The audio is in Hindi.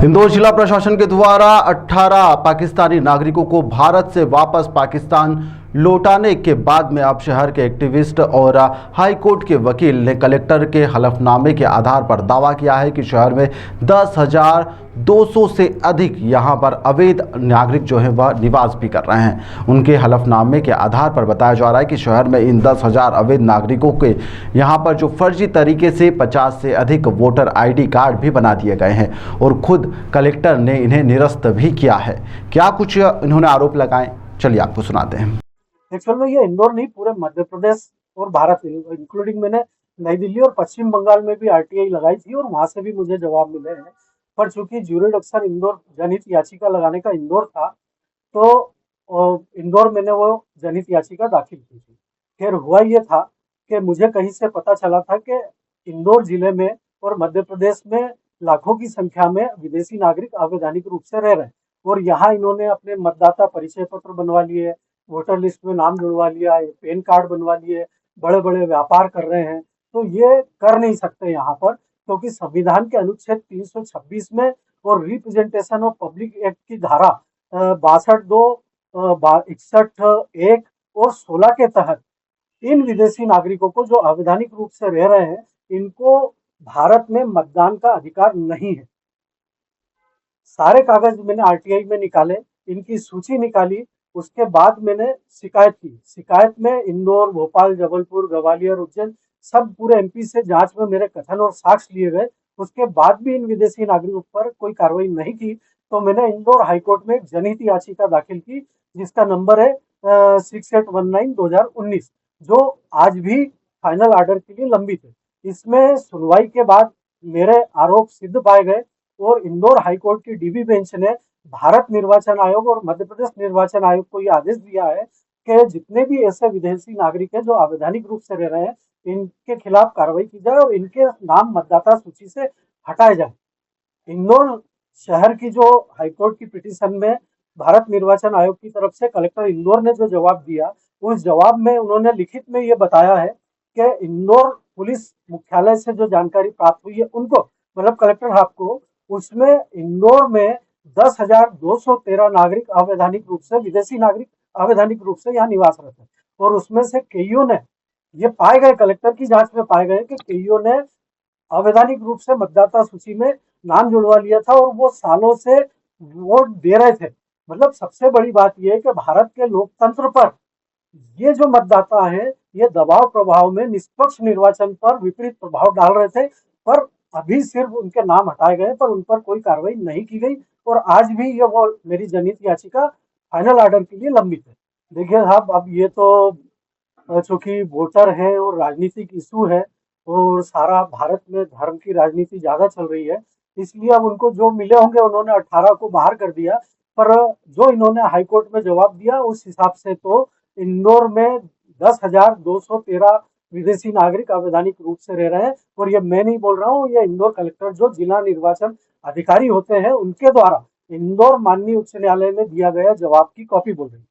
इंदौर जिला प्रशासन के द्वारा 18 पाकिस्तानी नागरिकों को भारत से वापस पाकिस्तान लौटाने के बाद में अब शहर के एक्टिविस्ट और हाई कोर्ट के वकील ने कलेक्टर के हलफनामे के आधार पर दावा किया है कि शहर में 10,200 से अधिक यहां पर अवैध नागरिक जो हैं वह निवास भी कर रहे हैं। उनके हलफनामे के आधार पर बताया जा रहा है कि शहर में इन 10,000 अवैध नागरिकों के यहां पर जो फर्जी तरीके से 50 से अधिक वोटर ID कार्ड भी बना दिए गए हैं और खुद कलेक्टर ने इन्हें निरस्त भी किया है। क्या कुछ इन्होंने आरोप लगाए, चलिए आपको सुनाते हैं। एक्चुअल में ये इंदौर नहीं, पूरे मध्य प्रदेश और भारत इंक्लूडिंग मैंने नई दिल्ली और पश्चिम बंगाल में भी RTI लगाई थी और वहां से भी मुझे जवाब मिले हैं। पर चूंकि ज्यूरिडिक्शन इंदौर जनहित याचिका लगाने का इंदौर था, तो इंदौर मैंने वो जनहित याचिका दाखिल की थी। खैर हुआ ये था कि मुझे कहीं से पता चला था कि इंदौर जिले में और मध्य प्रदेश में लाखों की संख्या में विदेशी नागरिक अवैधानिक रूप से रह रहे हैं और यहाँ इन्होंने अपने मतदाता परिचय पत्र बनवा लिए, वोटर लिस्ट में नाम जुड़वा लिया, पैन कार्ड बनवा लिए, बड़े बड़े व्यापार कर रहे हैं। तो ये कर नहीं सकते यहाँ पर, क्योंकि संविधान के अनुच्छेद 326 में और रिप्रेजेंटेशन ऑफ पब्लिक एक्ट की धारा 62(2), 61(1) और 16 के तहत इन विदेशी नागरिकों को जो अवैधानिक रूप से रह रहे हैं, इनको भारत में मतदान का अधिकार नहीं है। सारे कागज मैंने RTI में निकाले, इनकी सूची निकाली, उसके बाद मैंने शिकायत की। शिकायत में इंदौर, भोपाल, जबलपुर, ग्वालियर, उज्जैन सब पूरे MP से जांच में मेरे कथन और साक्ष्य लिए गए। उसके बाद भी इन विदेशी नागरिकों पर कोई कार्रवाई नहीं की, तो मैंने इंदौर हाईकोर्ट में एक जनहित याचिका दाखिल की, जिसका नंबर है 6819/2019, जो आज भी फाइनल ऑर्डर के लिए लंबित है। इसमें सुनवाई के बाद मेरे आरोप सिद्ध पाए गए और इंदौर हाईकोर्ट की DB बेंच ने भारत निर्वाचन आयोग और मध्य प्रदेश निर्वाचन आयोग को यह आदेश दिया है कि जितने भी ऐसे विदेशी नागरिक हैं जो अवैधानिक रूप से रह रहे हैं, इनके खिलाफ कार्रवाई की जाए और इनके नाम मतदाता सूची से हटाए जाए। इंदौर शहर की जो हाईकोर्ट की पिटीशन में भारत निर्वाचन आयोग की तरफ से कलेक्टर इंदौर ने जो जवाब दिया, उस जवाब में उन्होंने लिखित में ये बताया है कि इंदौर पुलिस मुख्यालय से जो जानकारी प्राप्त हुई है उनको, मतलब कलेक्टर साहब को, उसमें इंदौर में 10,213 नागरिक अवैधानिक रूप से, विदेशी नागरिक अवैधानिक रूप से यहाँ निवास रहते हैं और उसमें से कईयों ने ये पाए गए, कलेक्टर की जांच में पाए गए कि कईयों ने अवैधानिक रूप से मतदाता सूची में नाम जुड़वा लिया था और वो सालों से वोट दे रहे थे। मतलब सबसे बड़ी बात यह है कि भारत के लोकतंत्र पर ये जो मतदाता है, ये दबाव प्रभाव में निष्पक्ष निर्वाचन पर विपरीत प्रभाव डाल रहे थे, पर अभी सिर्फ उनके नाम हटाए गए, पर उन पर कोई कार्रवाई नहीं की गई और आज भी ये वो मेरी जनहित याचिका फाइनल ऑर्डर के लिए लंबित है। देखिए साहब, अब ये तो चूंकि वोटर है और राजनीतिक इशू है और सारा भारत में धर्म की राजनीति ज्यादा चल रही है, इसलिए अब उनको जो मिले होंगे उन्होंने 18 को बाहर कर दिया। पर जो इन्होंने हाईकोर्ट में जवाब दिया उस हिसाब से तो इंदौर में 10,213 विदेशी नागरिक अवैधानिक रूप से रह रहे हैं और ये मैं नहीं बोल रहा हूँ, ये इंदौर कलेक्टर जो जिला निर्वाचन अधिकारी होते हैं उनके द्वारा इंदौर माननीय उच्च न्यायालय में दिया गया जवाब की कॉपी बोल रही है।